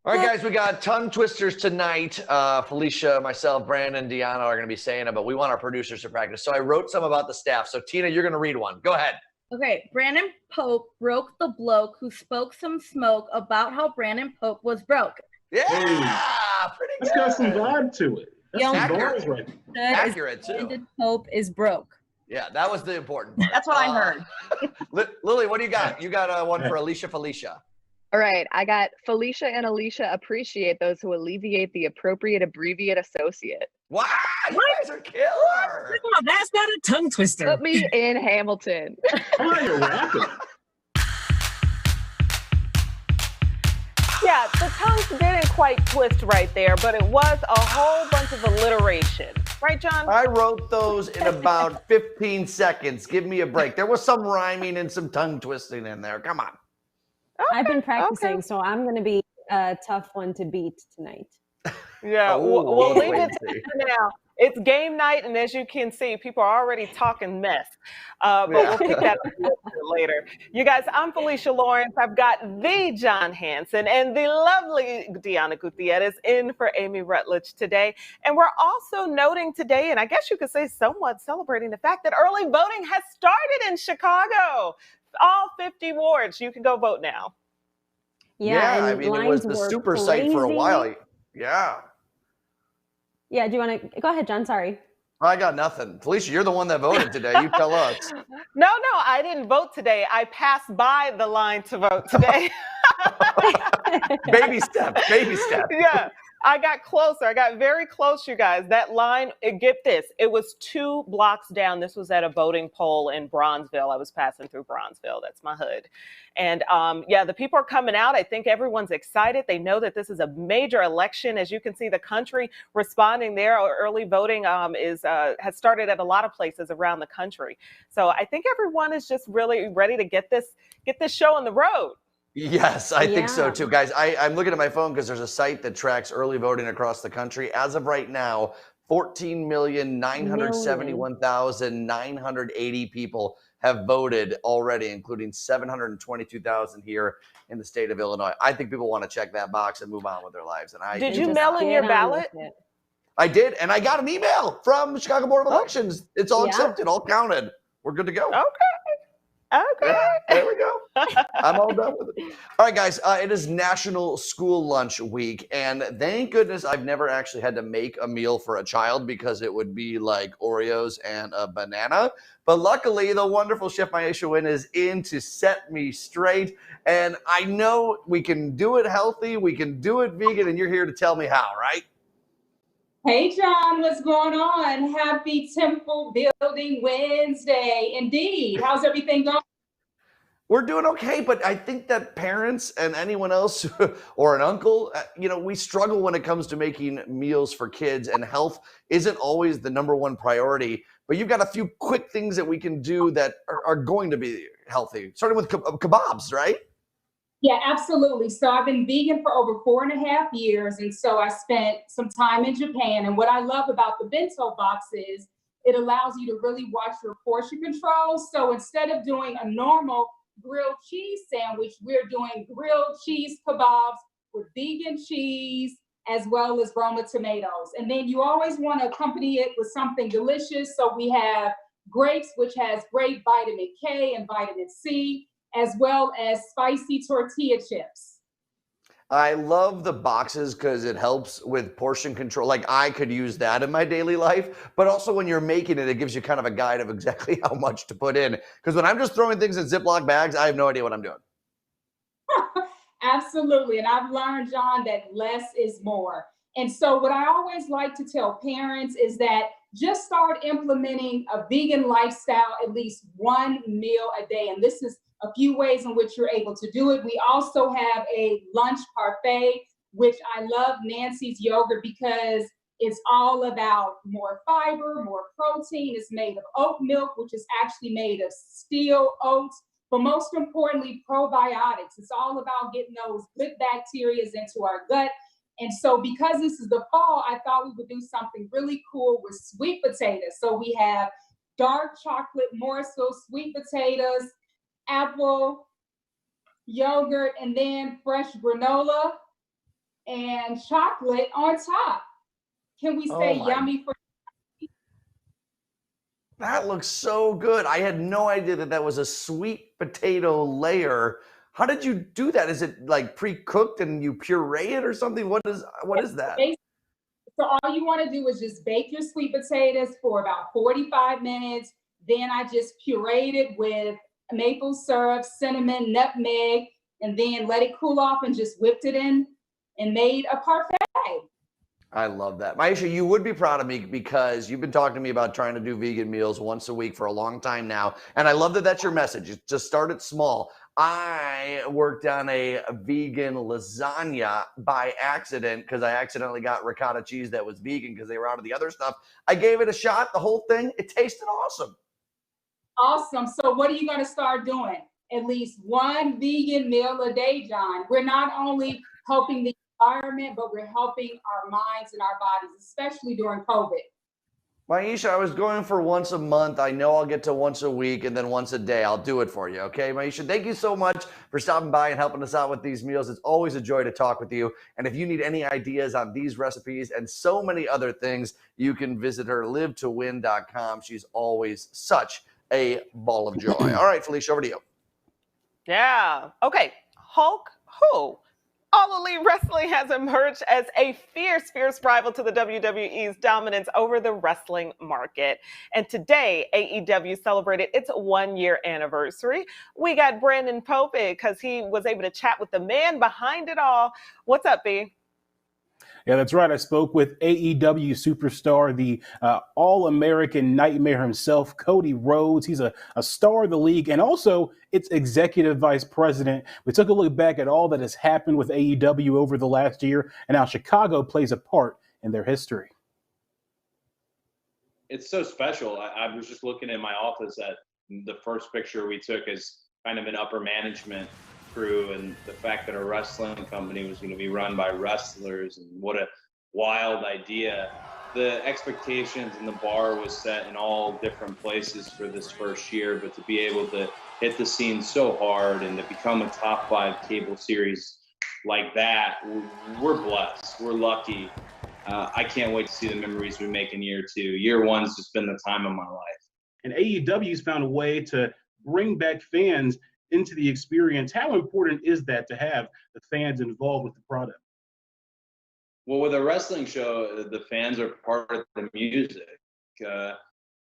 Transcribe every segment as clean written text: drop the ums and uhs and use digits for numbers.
All right, guys, we got tongue twisters tonight. Felicia, myself, Brandon, Deanna are going to be saying it, but we want our producers to practice. So I wrote some about the staff. So Tina, you're going to read one. Go ahead. Okay, Brandon Pope broke the bloke who spoke some smoke about how Brandon Pope was broke. Yeah, pretty good. That's got some vibe to it. That's some accurate. bars right there. Accurate, too. Brandon Pope is broke. Yeah, that was the important part. That's what I heard. Lily, what do you got? You got one for Alicia Felicia. All right, I got Felicia and Alicia appreciate those who alleviate the appropriate abbreviate associate. Wow, you guys are killer. No, that's not a tongue twister. Put me in Hamilton. Oh, you're rapping. Yeah, the tongues didn't quite twist right there, but it was a whole bunch of alliteration. Right, John? I wrote those in about 15 seconds. Give me a break. There was some rhyming and some tongue twisting in there. Come on. Okay, I've been practicing, so I'm going to be a tough one to beat tonight. Yeah, we'll leave it now. It's game night, and as you can see, people are already talking mess. But we'll pick that up later. You guys, I'm Felicia Lawrence. I've got the John Hanson and the lovely Deanna Gutierrez in for Amy Rutledge today. And we're also noting today, and I guess you could say somewhat celebrating the fact that early voting has started in Chicago. All 50 wards. You can go vote now. Yeah, I mean, it was the super site for a while. Yeah. Yeah, do you want to go ahead, John? Sorry. I got nothing. Felicia, you're the one that voted today. You tell us. No, I didn't vote today. I passed by the line to vote today. Baby step. Yeah. I got closer. I got very close, you guys. That line, get this, it was 2 blocks down. This was at a voting poll in Bronzeville. I was passing through Bronzeville. That's my hood. And yeah, the people are coming out. I think everyone's excited. They know that this is a major election. As you can see, the country responding there. Early voting has started at a lot of places around the country. So I think everyone is just really ready to get this show on the road. Yes, I think so too. Guys, I'm looking at my phone because there's a site that tracks early voting across the country. As of right now, 14,971,980 people have voted already, including 722,000 here in the state of Illinois. I think people want to check that box and move on with their lives. And did you mail in your ballot? I did, and I got an email from the Chicago Board of Elections. It's all accepted, all counted. We're good to go. Okay. Yeah, there we go. I'm all done with it. All right, guys, it is National School Lunch Week, and thank goodness I've never actually had to make a meal for a child because it would be like Oreos and a banana. But luckily, the wonderful Chef Maisha Wynn is in to set me straight, and I know we can do it healthy, we can do it vegan, and you're here to tell me how, right? Hey, John, what's going on? Happy Temple Building Wednesday. Indeed. How's everything going? We're doing okay, but I think that parents and anyone else or an uncle, we struggle when it comes to making meals for kids, and health isn't always the number one priority. But you've got a few quick things that we can do that are going to be healthy, starting with kebabs, right? Yeah, absolutely. So I've been vegan for over 4.5 years. And so I spent some time in Japan. And what I love about the bento box is it allows you to really watch your portion control. So instead of doing a normal grilled cheese sandwich, we're doing grilled cheese kebabs with vegan cheese as well as Roma tomatoes. And then you always want to accompany it with something delicious. So we have grapes, which has great vitamin K and vitamin C, as well as spicy tortilla chips. I love the boxes because it helps with portion control. Like, I could use that in my daily life, but also when you're making it, it gives you kind of a guide of exactly how much to put in. Because when I'm just throwing things in Ziploc bags, I have no idea what I'm doing. Absolutely. And I've learned, John, that less is more. And so what I always like to tell parents is that just start implementing a vegan lifestyle at least one meal a day. And this is a few ways in which you're able to do it. We also have a lunch parfait, which I love Nancy's yogurt because it's all about more fiber, more protein. It's made of oat milk, which is actually made of steel oats, but most importantly, probiotics. It's all about getting those good bacteria into our gut. And so because this is the fall, I thought we would do something really cool with sweet potatoes. So we have dark chocolate morsel sweet potatoes, apple, yogurt, and then fresh granola. and chocolate on top. Can we say yummy for? That looks so good. I had no idea that that was a sweet potato layer. How did you do that? Is it like pre-cooked and you puree it or something? What is that? So all you want to do is just bake your sweet potatoes for about 45 minutes. Then I just pureed it with maple syrup, cinnamon, nutmeg, and then let it cool off and just whipped it in and made a parfait. I love that. Maisha, you would be proud of me because you've been talking to me about trying to do vegan meals once a week for a long time now. And I love that that's your message. Just start it small. I worked on a vegan lasagna by accident because I accidentally got ricotta cheese that was vegan because they were out of the other stuff. I gave it a shot, the whole thing. It tasted awesome. Awesome. So what are you going to start doing? At least one vegan meal a day, John. We're not only helping the environment, but we're helping our minds and our bodies, especially during COVID. Maisha, I was going for once a month. I know I'll get to once a week and then once a day. I'll do it for you, okay? Maisha, thank you so much for stopping by and helping us out with these meals. It's always a joy to talk with you. And if you need any ideas on these recipes and so many other things, you can visit her, livetowin.com. She's always such a ball of joy. All right, Felicia, over to you. Yeah. Okay. Hulk who? All Elite Wrestling has emerged as a fierce rival to the WWE's dominance over the wrestling market. And today, AEW celebrated its 1-year anniversary. We got Brandon Pope because he was able to chat with the man behind it all. What's up, B? Yeah, that's right. I spoke with AEW superstar, the All-American Nightmare himself, Cody Rhodes. He's a star of the league and also its executive vice president. We took a look back at all that has happened with AEW over the last year and how Chicago plays a part in their history. It's so special. I was just looking in my office at the first picture we took as kind of an upper management crew, and the fact that a wrestling company was going to be run by wrestlers, and what a wild idea. The expectations and the bar was set in all different places for this first year, but to be able to hit the scene so hard and to become a top 5 cable series like that, we're blessed. We're lucky. I can't wait to see the memories we make in year 2. Year 1's just been the time of my life. And AEW's found a way to bring back fans into the experience. How important is that to have the fans involved with the product? Well, with a wrestling show, the fans are part of the music.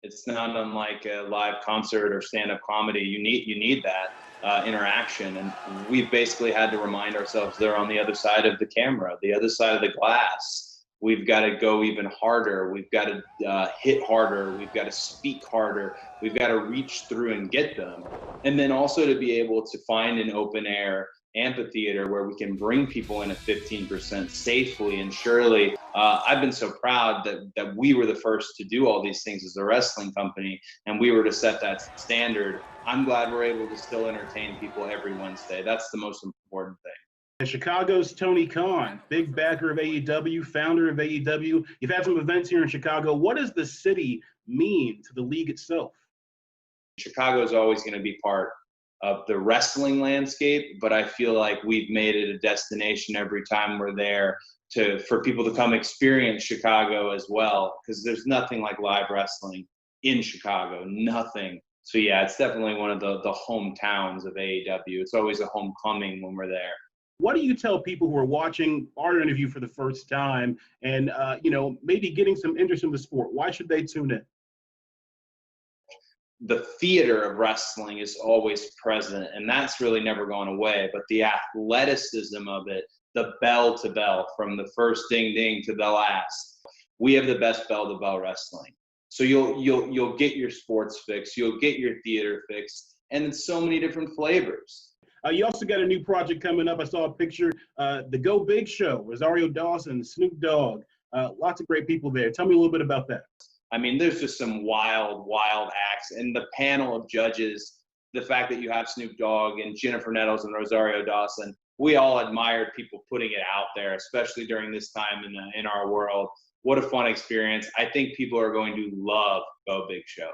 It's not unlike a live concert or stand-up comedy. You need that interaction, and we've basically had to remind ourselves they're on the other side of the camera, the other side of the glass. We've got to go even harder. We've got to hit harder. We've got to speak harder. We've got to reach through and get them. And then also to be able to find an open air amphitheater where we can bring people in at 15% safely and surely. I've been so proud that we were the first to do all these things as a wrestling company, and we were to set that standard. I'm glad we're able to still entertain people every Wednesday. That's the most important thing. And Chicago's Tony Khan, big backer of AEW, founder of AEW. You've had some events here in Chicago. What does the city mean to the league itself? Chicago is always going to be part of the wrestling landscape, but I feel like we've made it a destination every time we're there for people to come experience Chicago as well, because there's nothing like live wrestling in Chicago, nothing. So yeah, it's definitely one of the hometowns of AEW. It's always a homecoming when we're there. What do you tell people who are watching our interview for the first time and, maybe getting some interest in the sport? Why should they tune in? The theater of wrestling is always present, and that's really never gone away. But the athleticism of it, the bell to bell, from the first ding ding to the last, we have the best bell to bell wrestling. So you'll get your sports fix, you'll get your theater fix, and it's so many different flavors. You also got a new project coming up. I saw a picture, the Go Big Show, Rosario Dawson, Snoop Dogg, lots of great people there. Tell me a little bit about that. I mean, there's just some wild acts. And the panel of judges, the fact that you have Snoop Dogg and Jennifer Nettles and Rosario Dawson, we all admired people putting it out there, especially during this time in our world. What a fun experience. I think people are going to love Go Big Show.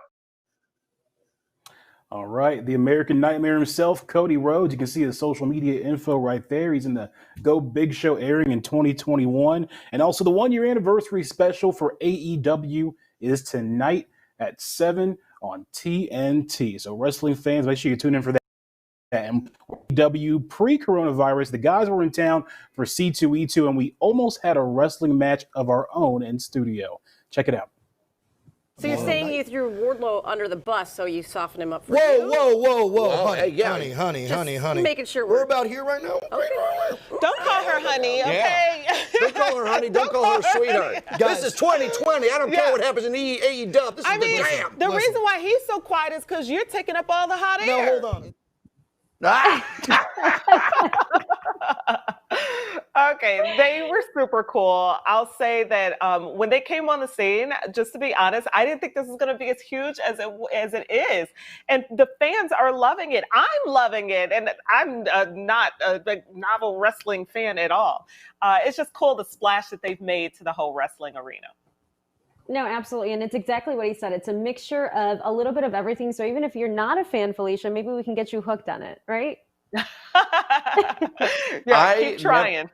All right, the American Nightmare himself, Cody Rhodes. You can see his social media info right there. He's in the Go Big Show airing in 2021. And also the 1 year anniversary special for AEW is tonight at 7 on TNT. So wrestling fans, make sure you tune in for that. And AEW pre-coronavirus, the guys were in town for C2E2, and we almost had a wrestling match of our own in studio. Check it out. So you're saying you threw Wardlow under the bus, so you softened him up for Whoa, you? whoa, honey, hey, yeah. honey. Making sure we're about here right now. Okay. Don't call her honey, okay? Don't call her honey. Don't call her sweetheart. Guys. This is 2020. I don't care what happens in AEW. This is the jam. The reason why he's so quiet is because you're taking up all the hot air. No, hold on. Okay, they were super cool. I'll say that when they came on the scene, just to be honest, I didn't think this was going to be as huge as it is, and the fans are loving it. I'm loving it, and I'm not a novel wrestling fan at all. It's just cool the splash that they've made to the whole wrestling arena. No, absolutely. And it's exactly what he said. It's a mixture of a little bit of everything. So even if you're not a fan, Felicia, maybe we can get you hooked on it, right? Yeah, keep trying.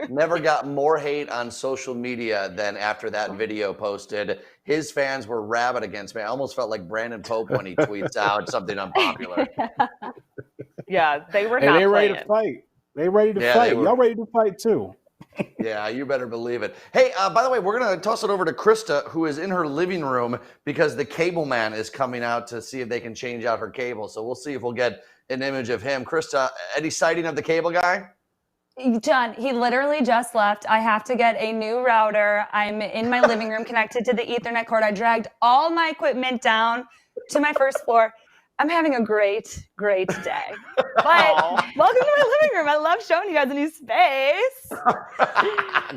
Never got more hate on social media than after that video posted. His fans were rabid against me. I almost felt like Brandon Pope when he tweets out something unpopular. Yeah, they were Hey, not they're ready playing. to fight. They ready to Yeah, fight. they were. Y'all ready to fight too? Yeah, you better believe it. Hey, by the way, we're going to toss it over to Krista, who is in her living room because the cable man is coming out to see if they can change out her cable. So we'll see if we'll get an image of him. Krista, any sighting of the cable guy? John, he literally just left. I have to get a new router. I'm in my living room connected to the Ethernet cord. I dragged all my equipment down to my first floor. I'm having a great, great day. But welcome to my living room. I love showing you guys a new space.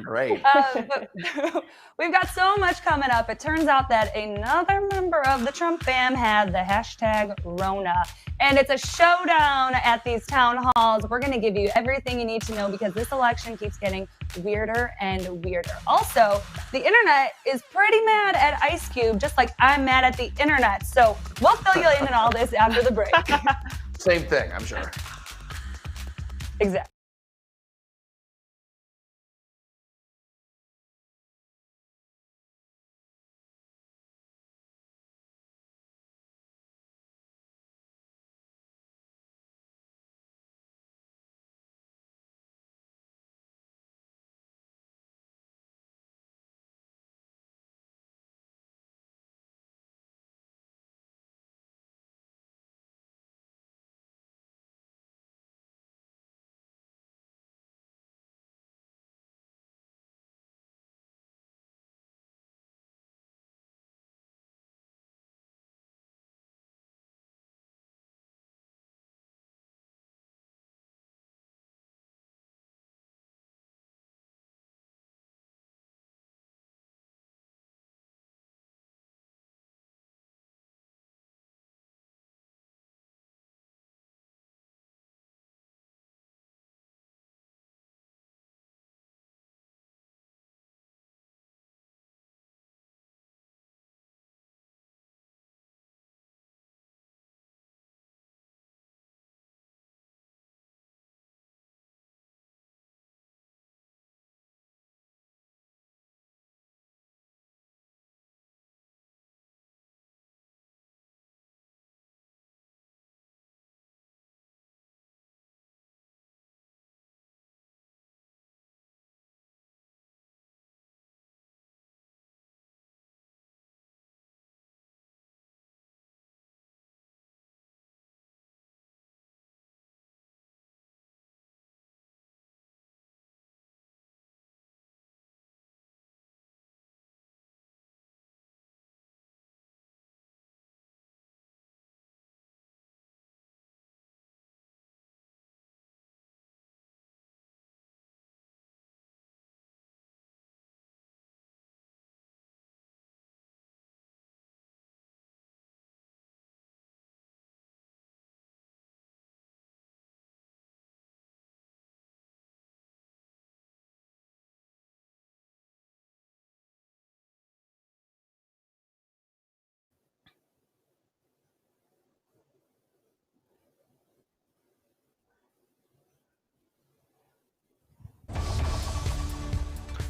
Great. But we've got so much coming up. It turns out that another member of the Trump fam had the hashtag Rona. And it's a showdown at these town halls. We're going to give you everything you need to know because this election keeps getting weirder and weirder. Also, the internet is pretty mad at Ice Cube, just like I'm mad at the internet. So we'll fill you in on all this after the break. Same thing, I'm sure. Exactly.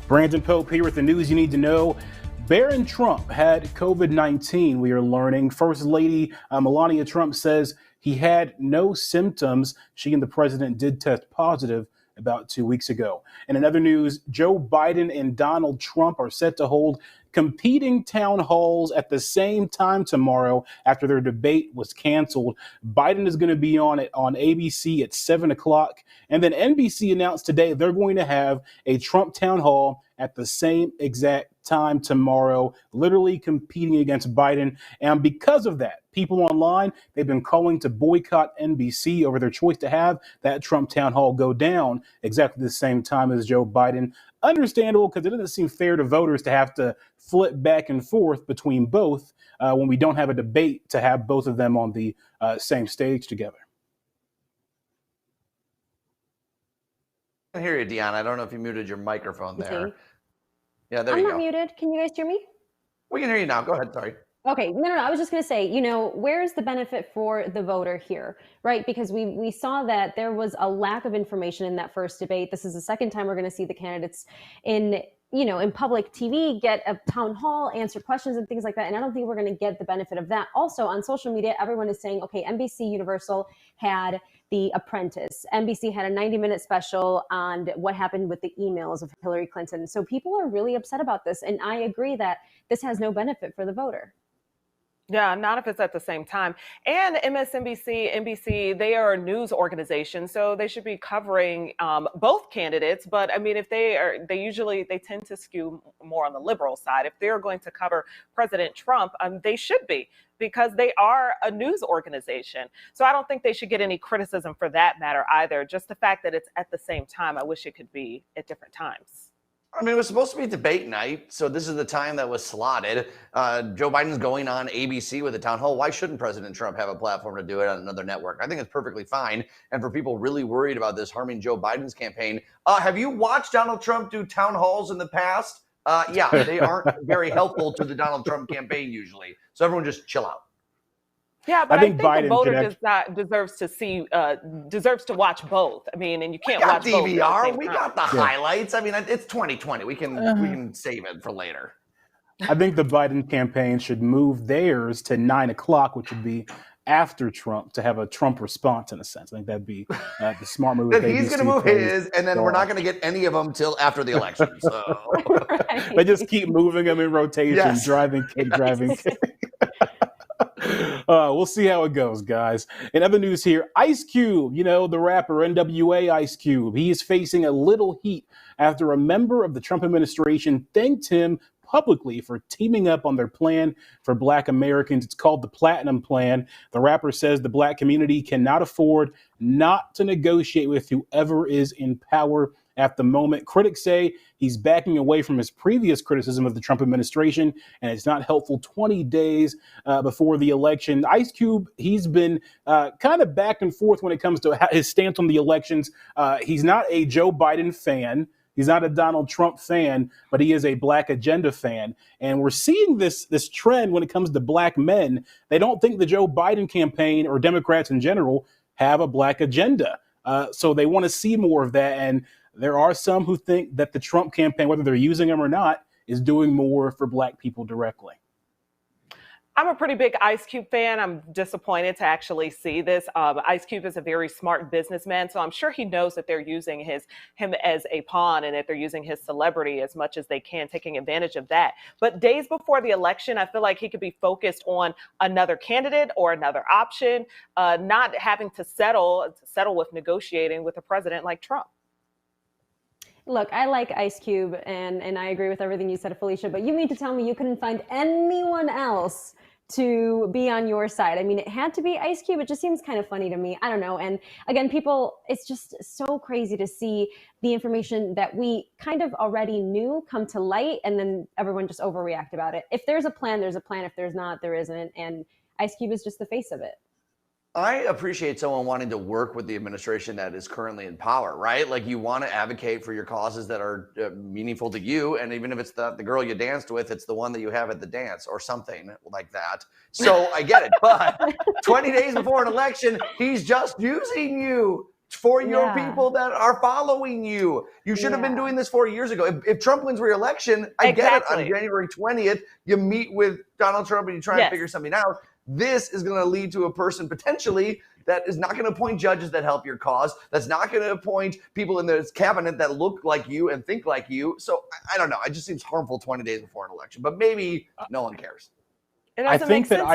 Brandon Pope here with the news you need to know. Barron Trump had COVID-19, we are learning. First Lady Melania Trump says he had no symptoms. She and the president did test positive about 2 weeks ago. And in other news, Joe Biden and Donald Trump are set to hold competing town halls at the same time tomorrow after their debate was canceled. Biden is going to be on it on ABC at 7 o'clock. And then NBC announced today they're going to have a Trump town hall at the same exact time tomorrow, literally competing against Biden. And because of that, people online, they've been calling to boycott NBC over their choice to have that Trump town hall go down exactly the same time as Joe Biden. Understandable, because it doesn't seem fair to voters to have to flip back and forth between both when we don't have a debate to have both of them on the same stage together. I can hear you, Deanna. I don't know if you muted your microphone there. Okay. Yeah, there I'm you go. not muted. Can you guys hear me? We can hear you now. Go ahead. Sorry. Okay, no. I was just going to say, where's the benefit for the voter here, right? Because we saw that there was a lack of information in that first debate. This is the second time we're going to see the candidates in public TV get a town hall, answer questions and things like that. And I don't think we're going to get the benefit of that. Also, on social media, everyone is saying, okay, NBC Universal had The Apprentice. NBC had a 90-minute special on what happened with the emails of Hillary Clinton. So people are really upset about this. And I agree that this has no benefit for the voter. Yeah, not if it's at the same time. And MSNBC, NBC, they are a news organization, so they should be covering both candidates. But I mean, if they tend to skew more on the liberal side. If they're going to cover President Trump, they should be, because they are a news organization. So I don't think they should get any criticism for that matter either. Just the fact that it's at the same time, I wish it could be at different times. I mean, it was supposed to be debate night, so this is the time that was slotted. Joe Biden's going on ABC with a town hall. Why shouldn't President Trump have a platform to do it on another network? I think it's perfectly fine. And for people really worried about this harming Joe Biden's campaign, have you watched Donald Trump do town halls in the past? Yeah, they aren't very helpful to the Donald Trump campaign usually. So everyone just chill out. Yeah, but I think the voter deserves to watch both. I mean, and you can't watch both. DVR. We got the highlights. I mean, it's 2020. We can save it for later. I think the Biden campaign should move theirs to 9 o'clock, which would be after Trump, to have a Trump response in a sense. I think that'd be the smart move. Then he's going to move his, and then we're not going to get any of them till after the election. So they just keep moving them in rotation, yes. driving kick. We'll see how it goes, guys. In other news here, Ice Cube, the rapper NWA Ice Cube, he is facing a little heat after a member of the Trump administration thanked him publicly for teaming up on their plan for Black Americans. It's called the Platinum Plan. The rapper says the Black community cannot afford not to negotiate with whoever is in power at the moment. Critics say he's backing away from his previous criticism of the Trump administration, and it's not helpful 20 days before the election. Ice Cube, he's been kind of back and forth when it comes to his stance on the elections. He's not a Joe Biden fan. He's not a Donald Trump fan, but he is a Black agenda fan. And we're seeing this trend when it comes to Black men. They don't think the Joe Biden campaign or Democrats in general have a Black agenda. So they want to see more of that. And there are some who think that the Trump campaign, whether they're using them or not, is doing more for Black people directly. I'm a pretty big Ice Cube fan. I'm disappointed to actually see this. Ice Cube is a very smart businessman, so I'm sure he knows that they're using him as a pawn and that they're using his celebrity as much as they can, taking advantage of that. But days before the election, I feel like he could be focused on another candidate or another option, not having to settle with negotiating with a president like Trump. Look, I like Ice Cube, and I agree with everything you said, Felicia, but you mean to tell me you couldn't find anyone else to be on your side? I mean, it had to be Ice Cube. It just seems kind of funny to me. I don't know. And again, it's just so crazy to see the information that we kind of already knew come to light, and then everyone just overreact about it. If there's a plan, there's a plan. If there's not, there isn't. And Ice Cube is just the face of it. I appreciate someone wanting to work with the administration that is currently in power, right? Like, you want to advocate for your causes that are meaningful to you. And even if it's the girl you danced with, it's the one that you have at the dance or something like that. So I get it. But 20 days before an election, he's just using you. for your Yeah. people that are following you. You should have been doing this 4 years ago. If Trump wins re-election, I get it. On January 20th, you meet with Donald Trump and you try and figure something out. This is going to lead to a person potentially that is not going to appoint judges that help your cause. That's not going to appoint people in the cabinet that look like you and think like you. So I don't know. It just seems harmful 20 days before an election. But maybe no one cares. I think that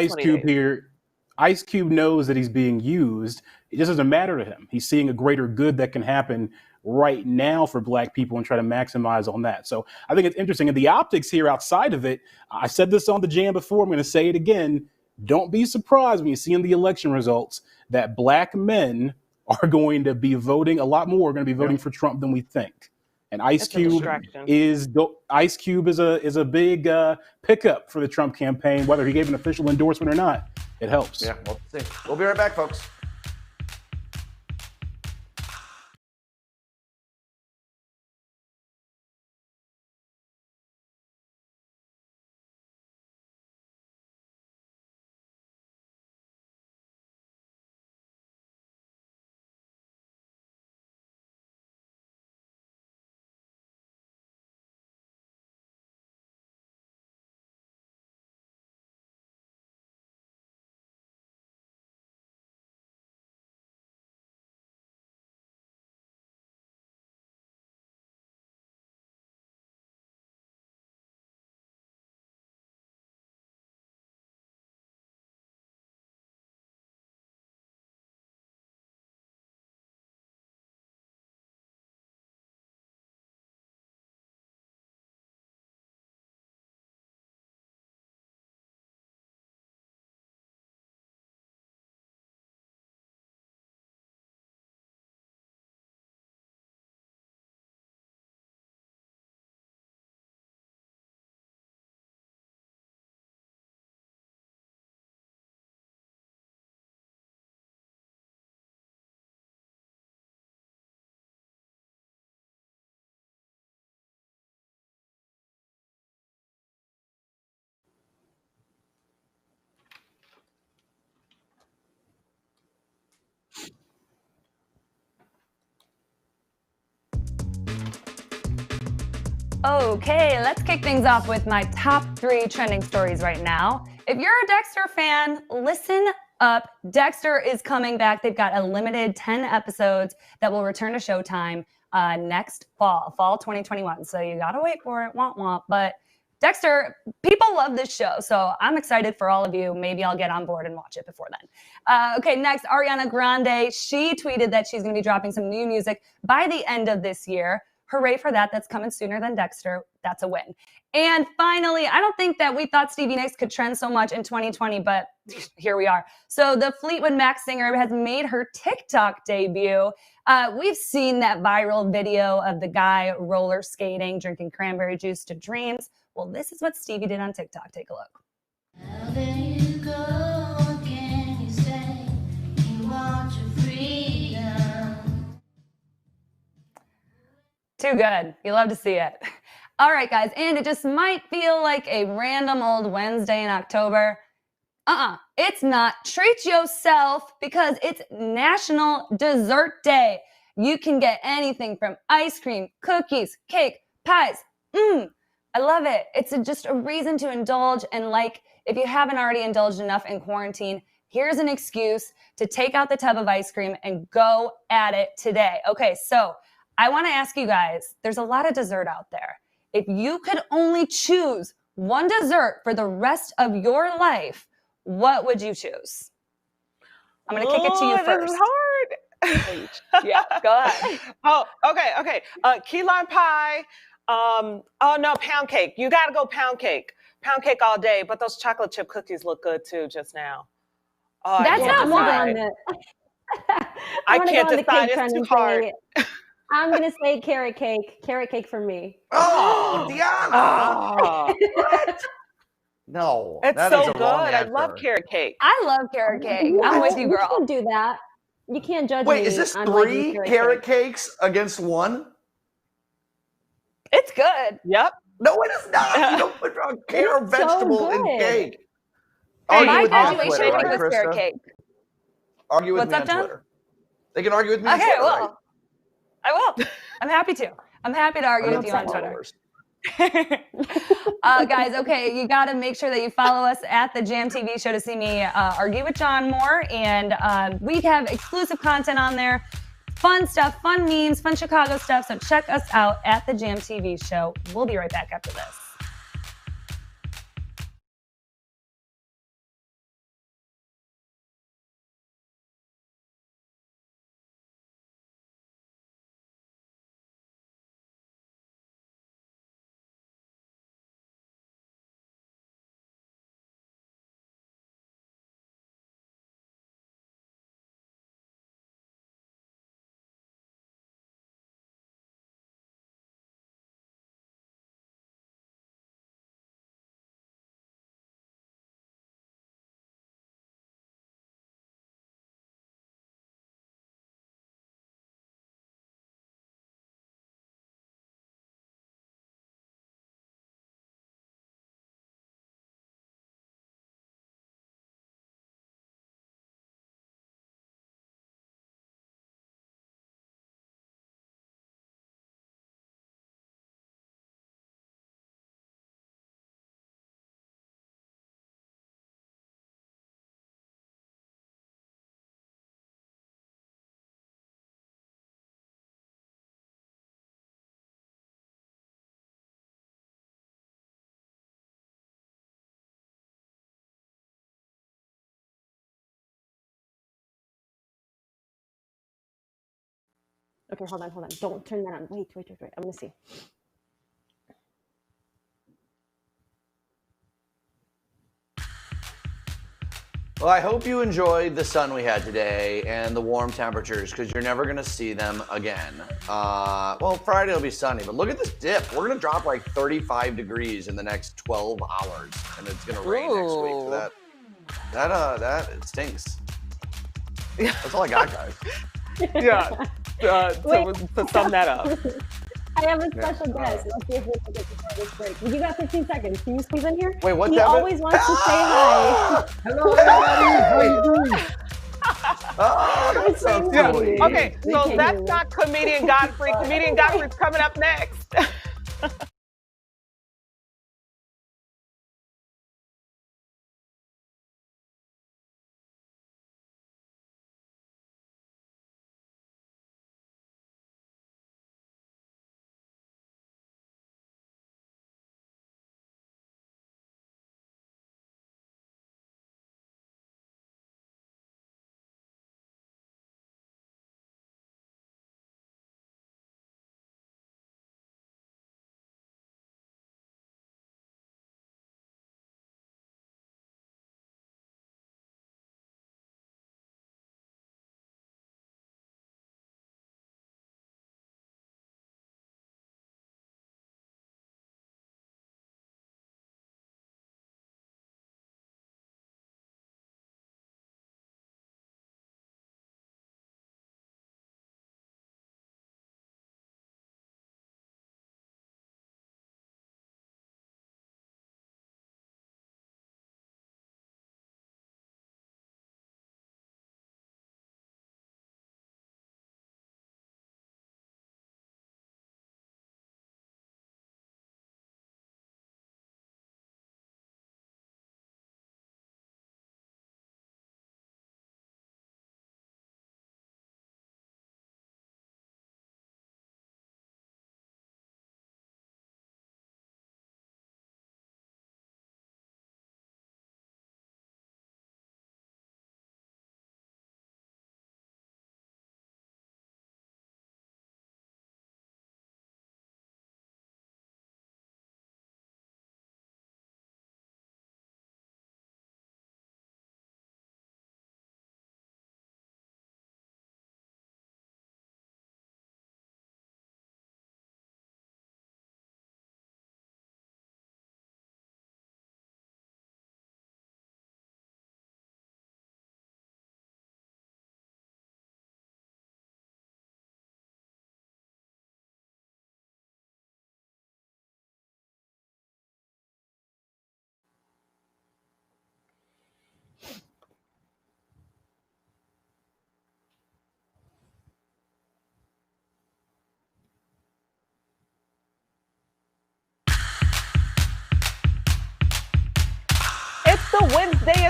Ice Cube knows that he's being used. It just doesn't matter to him. He's seeing a greater good that can happen right now for Black people and try to maximize on that. So I think it's interesting. And the optics here outside of it, I said this on the Jam before, I'm going to say it again. Don't be surprised when you see in the election results that Black men are going to be voting a lot more, are going to be voting for Trump than we think. And Ice Cube is a big pickup for the Trump campaign, whether he gave an official endorsement or not. It helps. Yeah, we'll see. We'll be right back, folks. Okay, let's kick things off with my top 3 trending stories right now. If you're a Dexter fan, listen up. Dexter is coming back. They've got a limited 10 episodes that will return to Showtime next fall 2021. So you gotta wait for it, womp womp. But Dexter, people love this show, so I'm excited for all of you. Maybe I'll get on board and watch it before then. Okay, next, Ariana Grande. She tweeted that she's gonna be dropping some new music by the end of this year. Hooray for that. That's coming sooner than Dexter. That's a win. And finally, I don't think that we thought Stevie Nicks could trend so much in 2020, but here we are. So the Fleetwood Mac singer has made her TikTok debut. We've seen that viral video of the guy roller skating, drinking cranberry juice to dreams. Well, this is what Stevie did on TikTok. Take a look. There you go again, you say you want your freedom. Too good. You love to see it. All right, guys. And it just might feel like a random old Wednesday in October. It's not. Treat yourself because it's National Dessert Day. You can get anything from ice cream, cookies, cake, pies. I love it. It's just a reason to indulge. And like, if you haven't already indulged enough in quarantine, here's an excuse to take out the tub of ice cream and go at it today. Okay, so I want to ask you guys, there's a lot of dessert out there. If you could only choose one dessert for the rest of your life, what would you choose? I'm going to kick it to you first. This is hard. Yeah, go ahead. Okay. Key lime pie. Pound cake. You got to go pound cake. Pound cake all day, but those chocolate chip cookies look good too just now. That's not fine. I can't decide. It's too hard. I'm going to say carrot cake. Carrot cake for me. Oh, Deanna! What? No. It's so good. I love carrot cake. I love carrot cake. I'm with you, girl. You can do that. You can't judge me. Wait, is this 3 carrot cakes against 1? It's good. Yep. No, it is not. You don't put a carrot vegetable in cake. Hey, my graduation was carrot cake. Argue with What's me up, on John? Twitter. They can argue with me on Okay, Twitter, well, right? I will. I'm happy to. I'm happy to argue with you on Twitter. Guys, okay, you got to make sure that you follow us at the Jam TV show to see me argue with John more. And we have exclusive content on there, fun stuff, fun memes, fun Chicago stuff. So check us out at the Jam TV show. We'll be right back after this. Okay, hold on. Don't turn that on. Wait. I'm gonna see. Well, I hope you enjoyed the sun we had today and the warm temperatures because you're never going to see them again. Well, Friday will be sunny, but look at this dip. We're going to drop like 35 degrees in the next 12 hours, and it's going to rain next week. So that it stinks. That's all I got, guys. Yeah. To sum that up. I have a special guest. Let's see if we can get before this break. You got 15 seconds. Can you squeeze in here? Wait, what's he that? He always wants to say hi. Hello, everybody. How you doing? Oh, that's so cool. Yeah. Okay, so that's not comedian Godfrey. Comedian Godfrey's coming up next.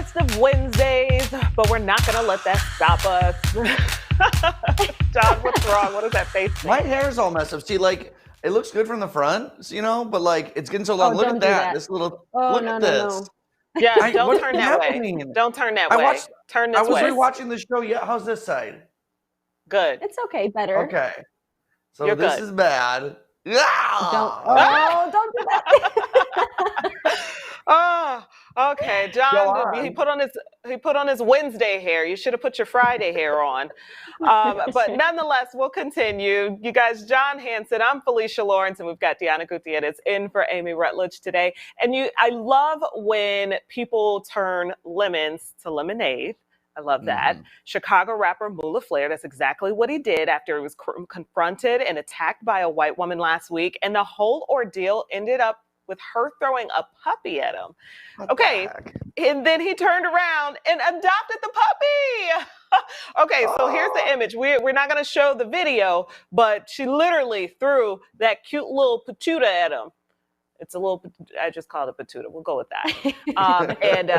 festive Wednesdays, but we're not going to let that stop us. John, what's wrong? What is that face? My hair is all messed up. See, like, it looks good from the front, you know, but like it's getting so long. Oh, Look don't at do that. that. This little. Oh, look no, at no, this. no. Yeah, don't What's turn that way. happening? Don't turn that I way. watched. Turn this I was way. rewatching the show. Yeah, how's this side? Good. It's okay, better. Okay. So You're this good. is bad. Don't, oh, don't do that. Oh, okay. Go John, he on. put on his Wednesday hair. You should have put your Friday hair on. But nonetheless, we'll continue. You guys, John Hanson, I'm Felicia Lawrence, and we've got Deanna Gutierrez in for Amy Rutledge today. And I love when people turn lemons to lemonade. I love that. Chicago rapper Mula Flair, that's exactly what he did after he was confronted and attacked by a white woman last week. And the whole ordeal ended up with her throwing a puppy at him. Okay, and then he turned around and adopted the puppy. Okay, so here's the image. We're not going to show the video, but she literally threw that cute little patuta at him. It's a little, I just called it patuta. We'll go with that. And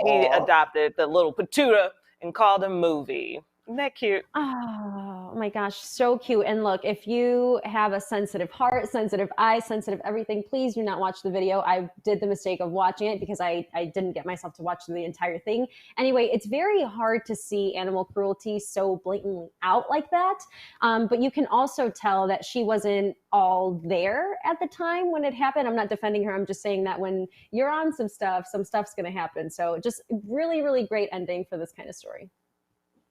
he adopted the little patuta and called him Movie. Isn't that cute? Oh my gosh, so cute. And look, if you have a sensitive heart, sensitive eyes, sensitive everything, please do not watch the video. I did the mistake of watching it because I didn't get myself to watch the entire thing. Anyway, it's very hard to see animal cruelty so blatantly out like that. But you can also tell that she wasn't all there at the time when it happened. I'm not defending her. I'm just saying that when you're on some stuff's going to happen. So just really, really great ending for this kind of story.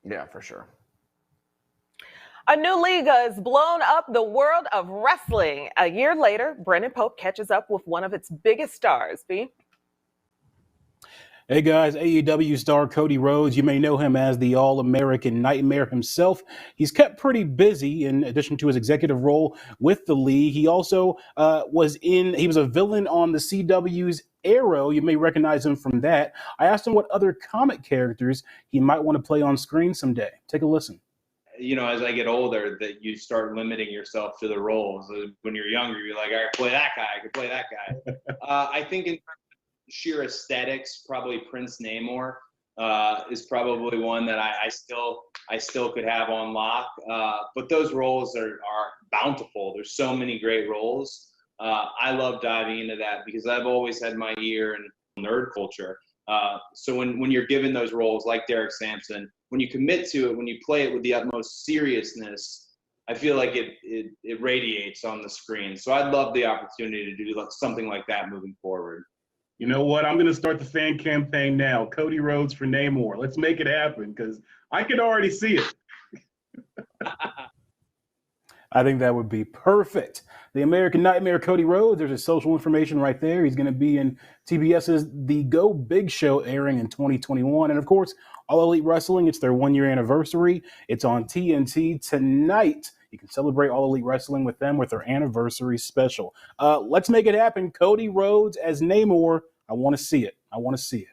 Yeah, for sure. A new league has blown up the world of wrestling. A year later, Brennan Pope catches up with one of its biggest stars. B. Hey guys, AEW star Cody Rhodes, you may know him as the All-American Nightmare himself. He's kept pretty busy in addition to his executive role with the league. He also was a villain on the CW's Arrow. You may recognize him from that. I asked him what other comic characters he might want to play on screen someday. Take a listen. You know, as I get older, that you start limiting yourself to the roles. When you're younger, you're like, I could play that guy, I could play that guy. I think in sheer aesthetics, probably Prince Namor is probably one that I still could have on lock. But those roles are bountiful. There's so many great roles. I love diving into that because I've always had my ear in nerd culture. So when you're given those roles like Derek Sampson, when you commit to it, when you play it with the utmost seriousness, I feel like it radiates on the screen. So I'd love the opportunity to do something like that moving forward. You know what? I'm going to start the fan campaign now. Cody Rhodes for Namor. Let's make it happen because I can already see it. I think that would be perfect. The American Nightmare, Cody Rhodes, there's his social information right there. He's going to be in TBS's The Go Big Show airing in 2021. And of course, All Elite Wrestling, it's their 1-year anniversary. It's on TNT tonight. You can celebrate All Elite Wrestling with them with their anniversary special. Let's make it happen. Cody Rhodes as Namor. I want to see it. I want to see it.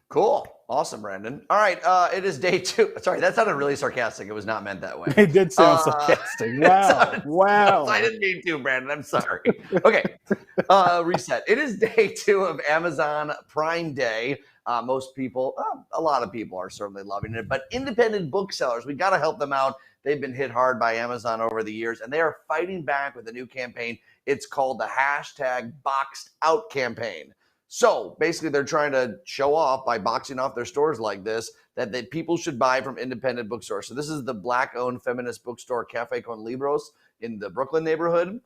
Cool. Awesome, Brandon. All right. It is day 2. Sorry, that sounded really sarcastic. It was not meant that way. It did sound sarcastic. Wow. Wow. I didn't mean to, Brandon. I'm sorry. Okay. Reset. It is day 2 of Amazon Prime Day. Most people, a lot of people are certainly loving it, but independent booksellers, we got to help them out. They've been hit hard by Amazon over the years, and they are fighting back with a new campaign. It's called the #BoxedOut campaign. So basically, they're trying to show off by boxing off their stores like this that people should buy from independent bookstores. So this is the Black-owned feminist bookstore Cafe Con Libros in the Brooklyn neighborhood.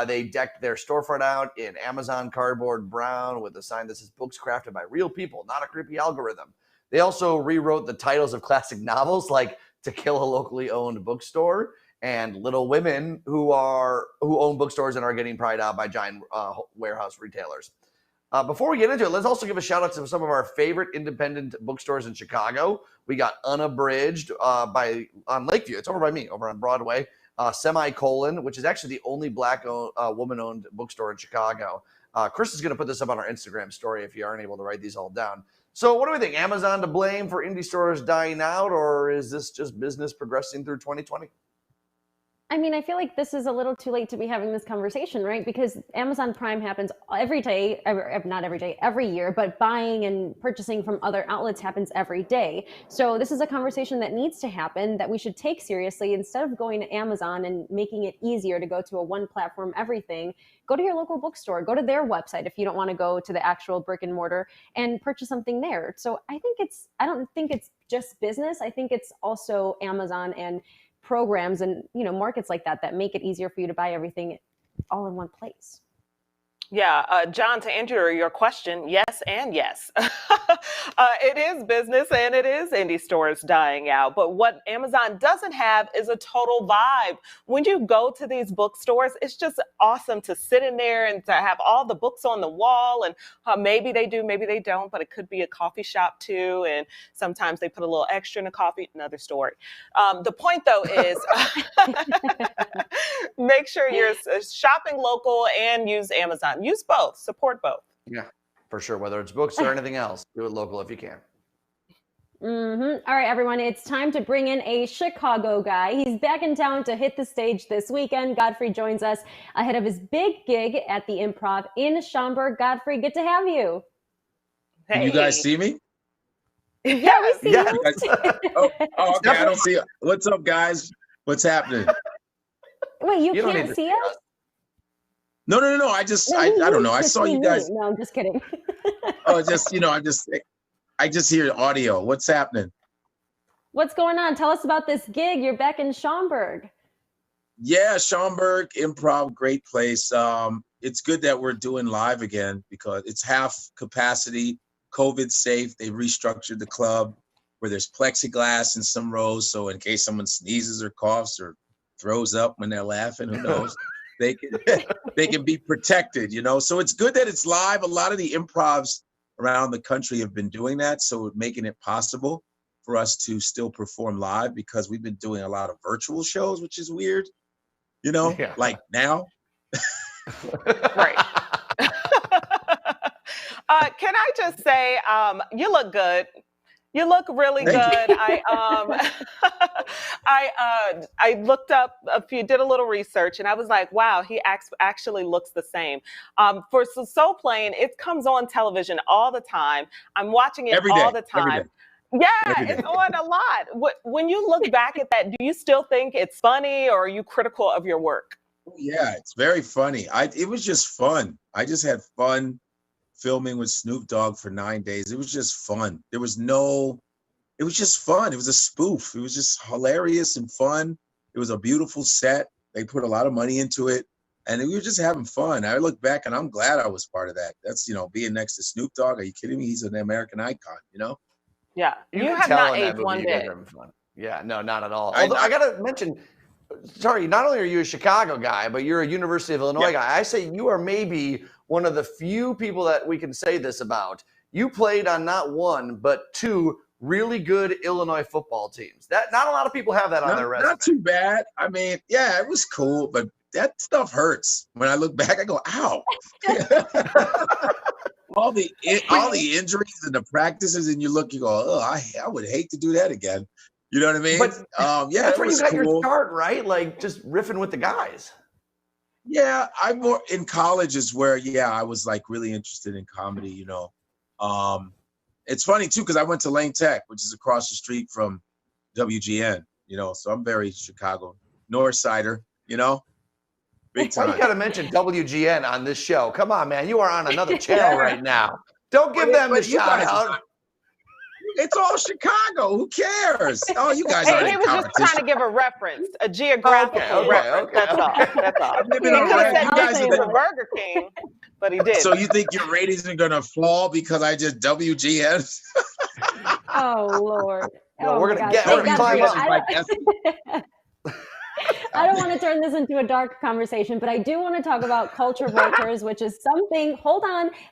They decked their storefront out in Amazon cardboard brown with a sign that says books crafted by real people, not a creepy algorithm. They also rewrote the titles of classic novels like To Kill a Locally Owned Bookstore and Little Women, who own bookstores and are getting pried out by giant warehouse retailers. Before we get into it, let's also give a shout out to some of our favorite independent bookstores in Chicago. We got Unabridged on Lakeview. It's over by me, over on Broadway. Semicolon, which is actually the only Black woman-owned bookstore in Chicago. Chris is going to put this up on our Instagram story if you aren't able to write these all down. So what do we think? Amazon to blame for indie stores dying out, or is this just business progressing through 2020? I mean, I feel like this is a little too late to be having this conversation, right? Because Amazon Prime happens every day, not every day, every year, but buying and purchasing from other outlets happens every day. So this is a conversation that needs to happen, that we should take seriously. Instead of going to Amazon and making it easier to go to a one platform everything, go to your local bookstore, go to their website if you don't want to go to the actual brick and mortar and purchase something there. So I don't think it's just business. I think it's also Amazon and programs and markets like that make it easier for you to buy everything all in one place. Yeah, John, to answer your question, yes and yes. It is business and it is indie stores dying out. But what Amazon doesn't have is a total vibe. When you go to these bookstores, it's just awesome to sit in there and to have all the books on the wall. And maybe they do, maybe they don't, but it could be a coffee shop too. And sometimes they put a little extra in the coffee, another story. The point though is make sure you're shopping local and use Amazon. Use both, support both. Yeah, for sure. Whether it's books or anything else, do it local if you can. All right, everyone, it's time to bring in a Chicago guy. He's back in town to hit the stage this weekend. Godfrey joins us ahead of his big gig at the Improv in Schaumburg. Godfrey, good to have you. Hey. Can you guys see me? Yeah, we see you. Okay, I don't see you. What's up, guys? What's happening? Wait, you can't see us? No. I don't know. I saw you guys. No, I'm just kidding. I just hear audio. What's happening? What's going on? Tell us about this gig. You're back in Schaumburg. Yeah, Schaumburg Improv, great place. It's good that we're doing live again because it's half capacity, COVID safe. They restructured the club where there's plexiglass in some rows, so in case someone sneezes or coughs or throws up when they're laughing, who knows? They can be protected, So it's good that it's live. A lot of the improvs around the country have been doing that, so making it possible for us to still perform live because we've been doing a lot of virtual shows, which is weird, like now. Right. Can I just say, you look good. You look really good. I looked up did a little research, and I was like, wow, he actually looks the same. For Soul Plane, it comes on television all the time. I'm watching it all the time. Yeah, it's on a lot. When you look back at that, do you still think it's funny, or are you critical of your work? Yeah, it's very funny. It was just fun. I just had fun filming with Snoop Dogg for 9 days. It was just fun. It was just fun. It was a spoof. It was just hilarious and fun. It was a beautiful set. They put a lot of money into it, and we were just having fun. I look back and I'm glad I was part of that. That's, being next to Snoop Dogg. Are you kidding me? He's an American icon, Yeah. You have not aged one bit. Yeah, no, not at all. Although I got to mention, sorry, not only are you a Chicago guy, but you're a University of Illinois guy. I say you are maybe one of the few people that we can say this about. You played on not one, but two really good Illinois football teams. That not a lot of people have that on their resume. Not too bad. I mean, yeah, it was cool, but that stuff hurts. When I look back, I go, ow. all the injuries and the practices, and you go, oh, I would hate to do that again. You know what I mean? But yeah, that's where you got your start, right? Like just riffing with the guys. Yeah, I'm more in college is where, I was like really interested in comedy, It's funny too, because I went to Lane Tech, which is across the street from WGN, so I'm very Chicago, North Sider, big time. Well, you got to mention WGN on this show. Come on, man. You are on another channel right now. Don't give them the shout out. It's all Chicago. Who cares? Oh, you guys are He was just trying to give a reference, a geographical reference. That's all. I'm living He on could have said you guys nothing to Burger King, but he did. So you think your ratings are going to fall because I just WGN? Oh, Lord. No, we're going to climb up. I don't want to turn this into a dark conversation, but I do want to talk about culture vultures, which is something,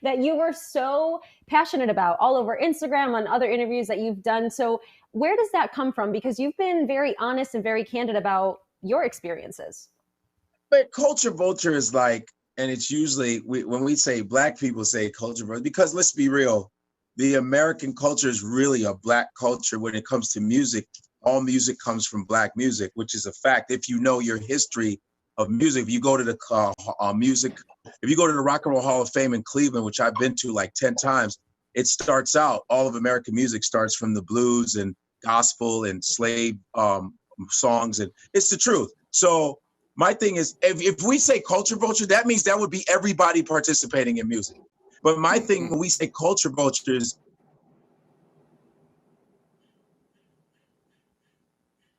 that you were so passionate about all over Instagram, on other interviews that you've done. So where does that come from? Because you've been very honest and very candid about your experiences. But culture vulture is like, and it's usually, when we say Black people say culture vulture, because let's be real, the American culture is really a Black culture when it comes to music. all music comes from Black music, which is a fact. If you know your history of music, if you go to the if you go to the Rock and Roll Hall of Fame in Cleveland, which I've been to like 10 times, it starts out, all of American music starts from the blues and gospel and slave songs, and it's the truth. So my thing is, if we say culture vulture, that means that would be everybody participating in music. But my thing, when we say culture vultures,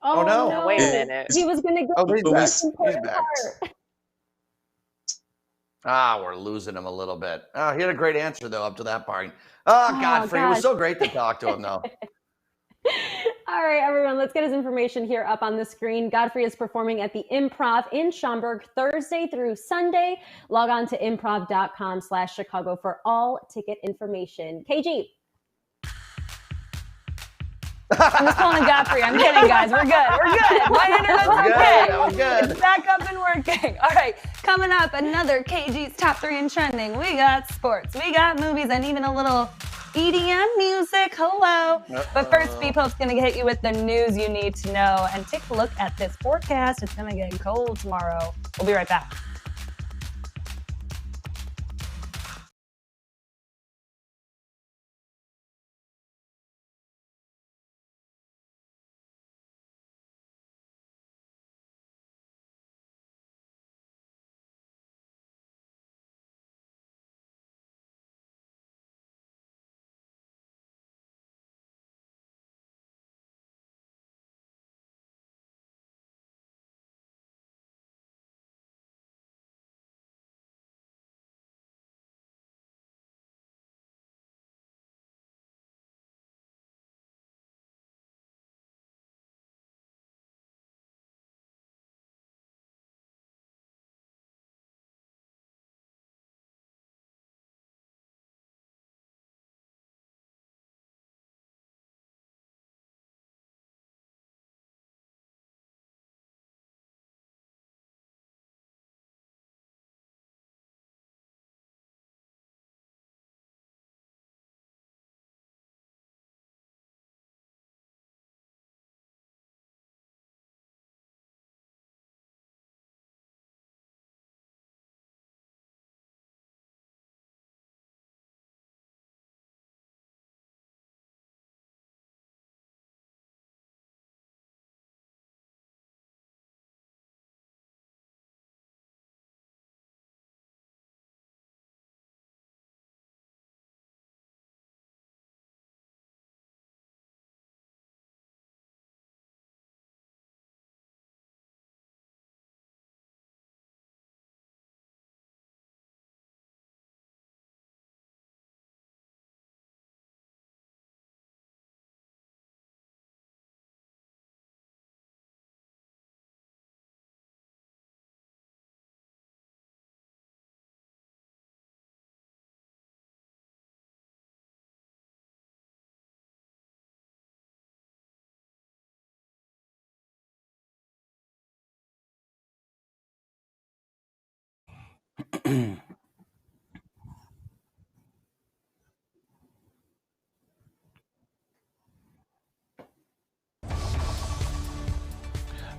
Oh, no. Wait a minute. He was going to go. Oh, he's to back. the He's important back. part. Ah, we're losing him a little bit. Oh, he had a great answer, though, up to that part. Oh, Godfrey. It was gosh. so great to talk to him, though. All right, everyone, let's get his information here up on the screen. Godfrey is performing at the Improv in Schaumburg Thursday through Sunday. Log on to improv.com/Chicago for all ticket information. KG. I'm just calling Godfrey. I'm kidding, guys. We're good. We're good. My internet's okay. That was good. It's back up and working. All right. Coming up, another KG's Top 3 in Trending. We got sports. We got movies and even a little EDM music. Hello. But first, B-Pope's going to hit you with the news you need to know. And take a look at this forecast. It's going to get cold tomorrow. We'll be right back.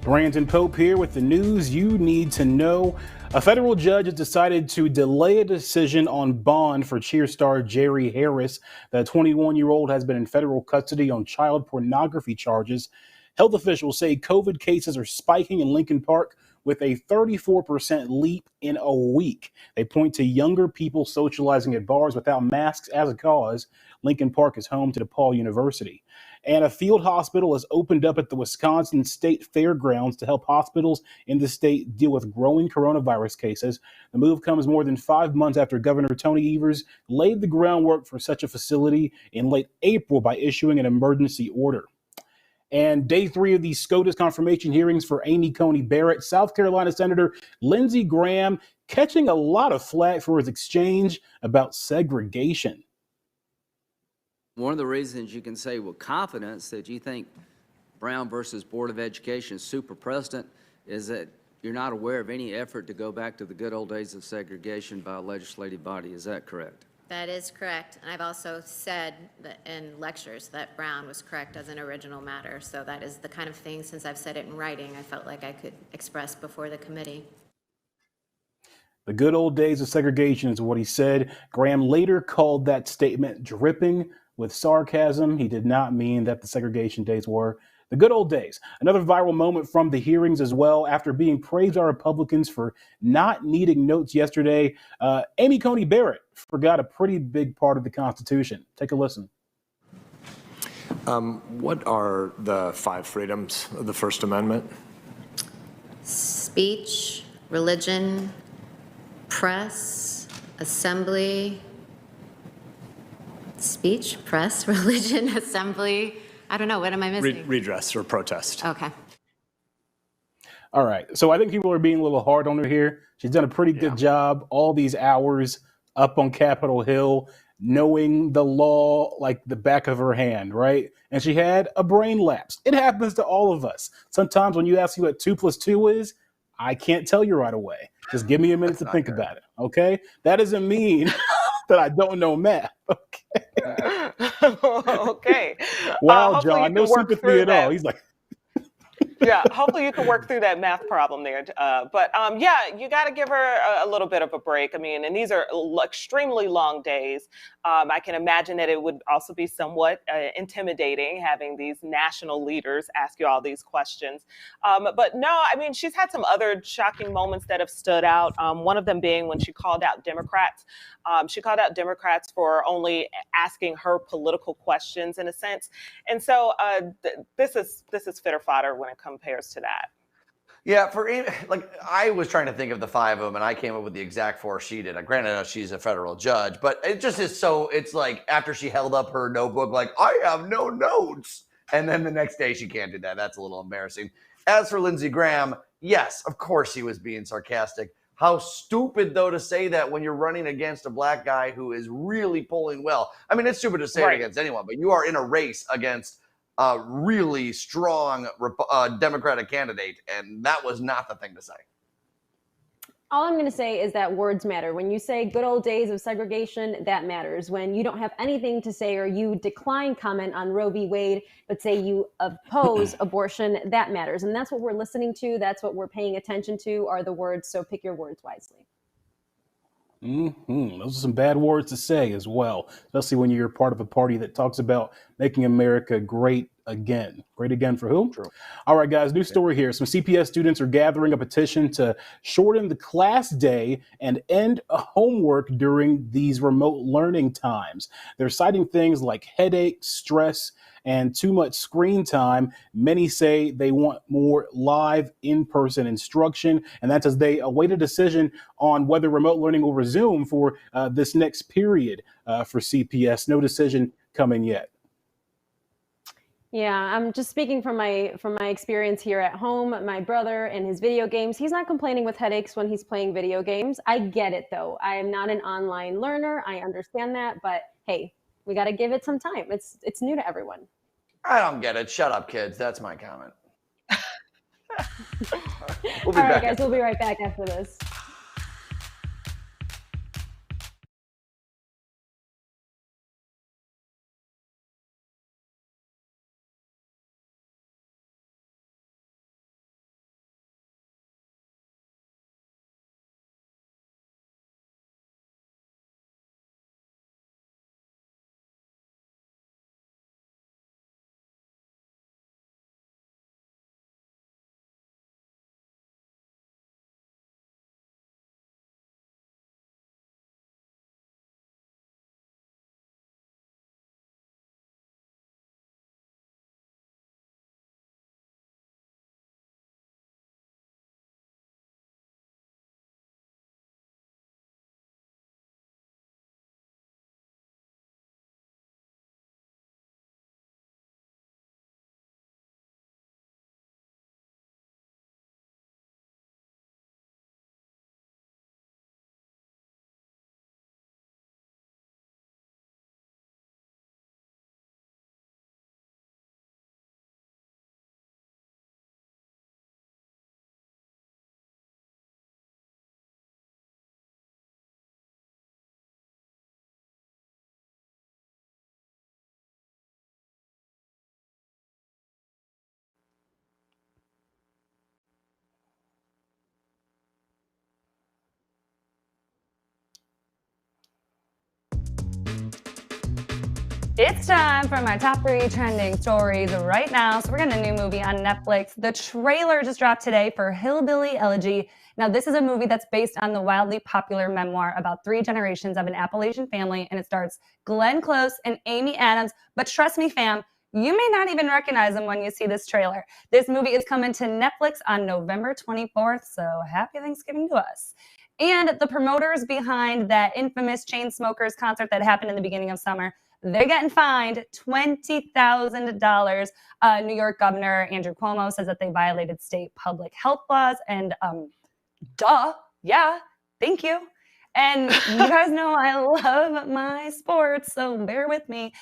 Brandon Pope here with the news you need to know. A federal judge has decided to delay a decision on bond for cheer star Jerry Harris. The 21-year-old has been in federal custody on child pornography charges. Health officials say COVID cases are spiking in Lincoln Park with a 34% leap in a week. They point to younger people socializing at bars without masks as a cause. Lincoln Park is home to DePaul University. And a field hospital has opened up at the Wisconsin State Fairgrounds to help hospitals in the state deal with growing coronavirus cases. The move comes more than 5 months after Governor Tony Evers laid the groundwork for such a facility in late April by issuing an emergency order. And day 3 of the SCOTUS confirmation hearings for Amy Coney Barrett, South Carolina Senator Lindsey Graham catching a lot of flack for his exchange about segregation. One of the reasons you can say with confidence that you think Brown versus Board of Education is super precedent is that you're not aware of any effort to go back to the good old days of segregation by a legislative body. Is that correct? That is correct. And I've also said that in lectures that Brown was correct as an original matter. So that is the kind of thing, since I've said it in writing, I felt like I could express before the committee. The good old days of segregation is what he said. Graham later called that statement dripping with sarcasm. He did not mean that the segregation days were the good old days. Another viral moment from the hearings as well. After being praised by Republicans for not needing notes yesterday, Amy Coney Barrett forgot a pretty big part of the Constitution. Take a listen. What are the 5 freedoms of the First Amendment? Speech, religion, press, assembly, speech, press, religion, assembly. I don't know. What am I missing? Redress or protest. Okay. All right. So I think people are being a little hard on her here. She's done a pretty good job all these hours up on Capitol Hill, knowing the law like the back of her hand, right? And she had a brain lapse. It happens to all of us. Sometimes when you ask me what 2 + 2 is, I can't tell you right away. Just give me a minute to think about it, okay? That doesn't mean that I don't know math, okay? Okay. Wow, Hopefully John, you no can work sympathy through at all. that. He's like, Yeah, hopefully you can work through that math problem there. Yeah, you got to give her a little bit of a break. I mean, and these are extremely long days. I can imagine that it would also be somewhat intimidating having these national leaders ask you all these questions. But no, I mean, she's had some other shocking moments that have stood out. One of them being when she called out Democrats. She called out Democrats for only asking her political questions in a sense. And so this is fitter fodder when it compares to that. Yeah, I was trying to think of the 5 of them, and I came up with the exact 4 she did. Granted, she's a federal judge, but it just is so. It's like after she held up her notebook, like I have no notes, and then the next day she can't do that. That's a little embarrassing. As for Lindsey Graham, yes, of course he was being sarcastic. How stupid, though, to say that when you're running against a black guy who is really polling well. I mean, it's stupid to say it against anyone, but you are in a race against a really strong Democratic candidate, and that was not the thing to say. All I'm going to say is that words matter. When you say good old days of segregation, that matters. When you don't have anything to say or you decline comment on Roe v. Wade, but say you oppose abortion, that matters. And that's what we're listening to. That's what we're paying attention to are the words. So pick your words wisely. Those are some bad words to say as well, especially when you're part of a party that talks about making America great again. Great again for whom? True. All right, guys, new story here. Some CPS students are gathering a petition to shorten the class day and end homework during these remote learning times. They're citing things like headache, stress, and too much screen time. Many say they want more live in-person instruction, and that's as they await a decision on whether remote learning will resume for this next period for CPS. No decision coming yet. Yeah, I'm just speaking from my experience here at home. My brother and his video games, he's not complaining with headaches when he's playing video games. I get it though. I am not an online learner. I understand that, but hey, we got to give it some time. It's new to everyone. I don't get it. Shut up, kids. That's my comment. All right, guys, we'll be right back after this. It's time for my top 3 trending stories right now. So we're getting a new movie on Netflix. The trailer just dropped today for Hillbilly Elegy. Now, this is a movie that's based on the wildly popular memoir about 3 generations of an Appalachian family, and it stars Glenn Close and Amy Adams. But trust me, fam, you may not even recognize them when you see this trailer. This movie is coming to Netflix on November 24th, so happy Thanksgiving to us. And the promoters behind that infamous Chainsmokers concert that happened in the beginning of summer, they're getting fined $20,000. New York Governor Andrew Cuomo says that they violated state public health laws, and thank you. And you guys know I love my sports, so bear with me.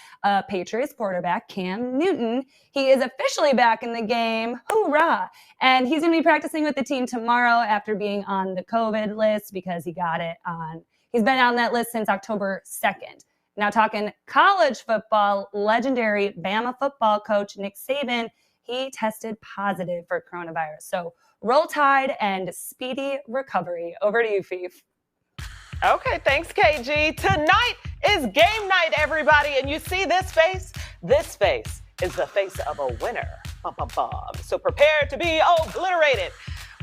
Patriots quarterback Cam Newton, he is officially back in the game. Hoorah! And he's going to be practicing with the team tomorrow after being on the COVID list because he's been on that list since October 2nd. Now talking college football, legendary Bama football coach Nick Saban, he tested positive for coronavirus. So roll tide and speedy recovery. Over to you, Fief. Okay, thanks, KG. Tonight is game night, everybody. And you see this face? This face is the face of a winner. Bum, bum, bum. So prepare to be obliterated.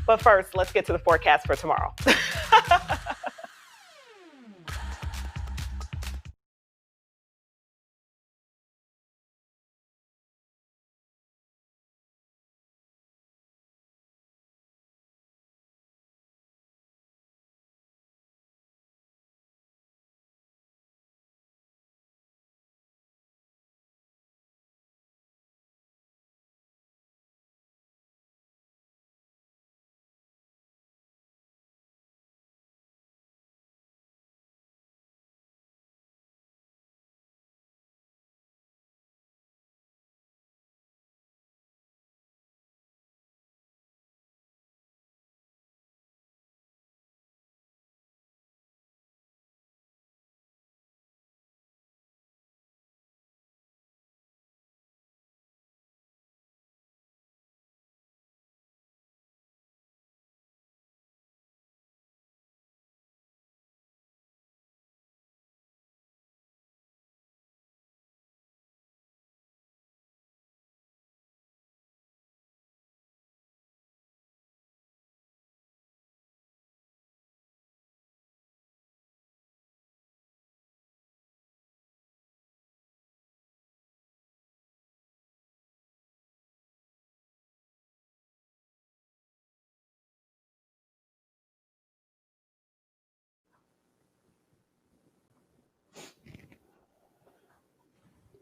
But first, let's get to the forecast for tomorrow.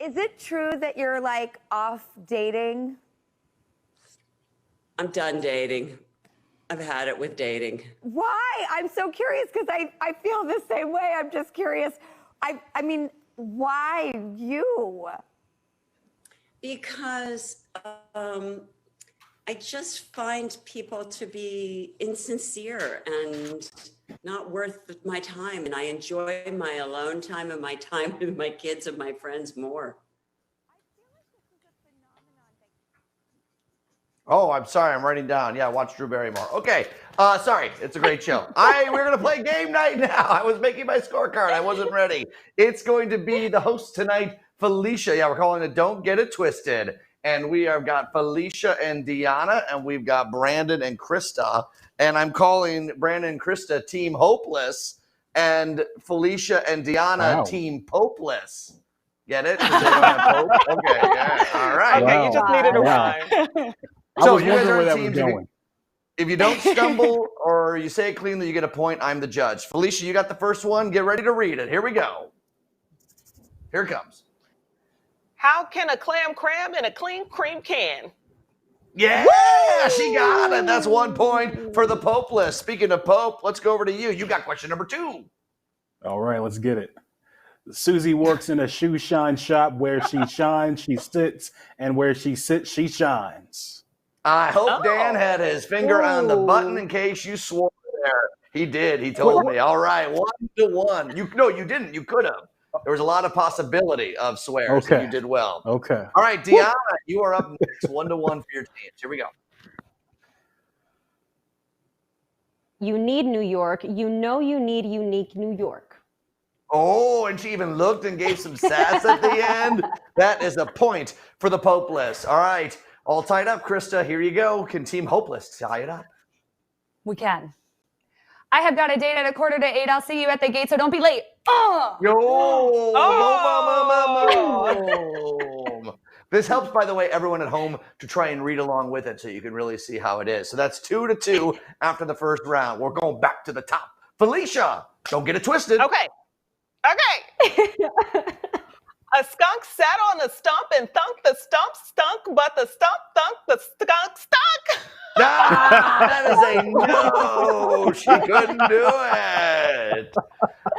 Is it true that you're like off dating? I'm done dating. I've had it with dating. Why? I'm so curious because I feel the same way. I'm just curious. I mean, why you? Because I just find people to be insincere and not worth my time. And I enjoy my alone time and my time with my kids and my friends more. Oh, I'm sorry. I'm writing down. Yeah, watch Drew Barrymore. Okay. Sorry. It's a great show. We're going to play game night now. I was making my scorecard. I wasn't ready. It's going to be the host tonight, Felicia. Yeah, we're calling it Don't Get It Twisted. And we have got Felicia and Deanna, and we've got Brandon and Krista. And I'm calling Brandon and Krista Team Hopeless, and Felicia and Deanna Team Popeless. Get it? 'Cause they don't have Pope? Okay, yeah. All right. Okay, you just needed a rhyme. So you guys are teams. If you don't stumble or you say it cleanly, you get a point. I'm the judge. Felicia, you got the first one. Get ready to read it. Here we go. Here it comes. How can a clam cram in a clean cream can? Yeah, she got it. That's 1 point for the Pope list. Speaking of Pope, let's go over to you. You got question number 2. All right, let's get it. Susie works in a shoe shine shop. Where she shines, she sits, and where she sits, she shines. I hope Dan had his finger on the button in case you swore there. He did. He told me. All right, 1-1. You didn't. You could have. There was a lot of possibility of swears. Okay. And you did well. Okay. All right, Deanna, you are up next. 1-1 for your teams. Here we go. You need New York. You know you need unique New York. Oh, and she even looked and gave some sass at the end. That is a point for the Popeless. All right, all tied up. Krista, here you go. Can Team Hopeless tie it up? We can. I have got a date at 7:45. I'll see you at the gate, so don't be late. Oh! Boom. This helps, by the way, everyone at home to try and read along with it so you can really see how it is. So that's 2-2 after the first round. We're going back to the top. Felicia, don't get it twisted. Okay. A skunk sat on the stump and thunk. The stump stunk, but the stump thunk. The skunk stunk. That is a no. She couldn't do it.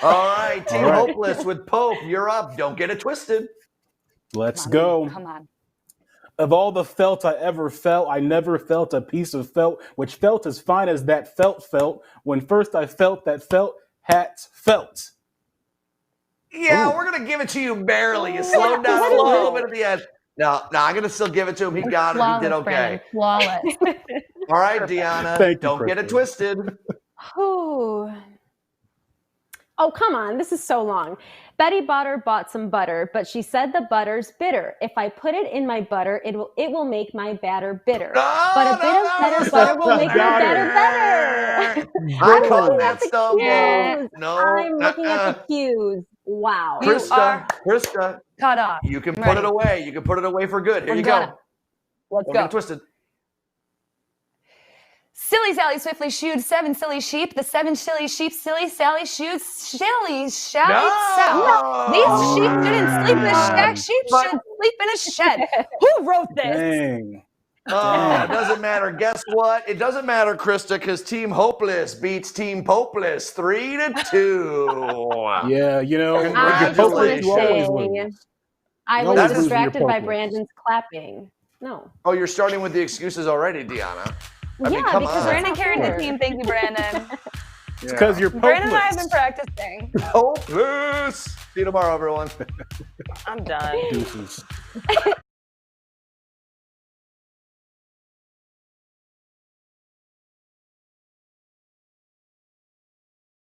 All right, Team Hopeless with Pope, you're up. Don't get it twisted. Let's go. Come on. Of all the felt I ever felt, I never felt a piece of felt which felt as fine as that felt when first I felt that felt hats felt. Yeah, we're going to give it to you barely. You slowed down a little bit at the end. No, I'm going to still give it to him. He got it. He did okay. Flawless. All right, Deanna, don't get it twisted. Ooh. Oh, come on. This is so long. Betty Butter bought some butter, but she said the butter's bitter. If I put it in my butter, it will make my batter bitter. But a bit of better butter will make my batter better. I caught that stumble. No. I'm looking at the cues. Wow. Krista, cut off. You can put it away. You can put it away for good. Here you go. Let's Don't go. get it twisted. Silly Sally swiftly shooed 7 silly sheep. The 7 silly sheep, silly Sally shoots silly Sally. No! These sheep shouldn't sleep in a shack. Sheep should sleep in a shed. Who wrote this? Dang. Oh, it doesn't matter. Guess what? It doesn't matter, Krista, because Team Hopeless beats Team Popeless 3-2. Yeah, you know, congratulations. I was distracted by Brandon's clapping. No. Oh, you're starting with the excuses already, Deanna. I mean, Yeah, come because on. Brandon carried the team. Thank you, Brandon. It's because you're Brandon and I have Popeless. been practicing. Hopeless. See you tomorrow, everyone. I'm done. Deuces.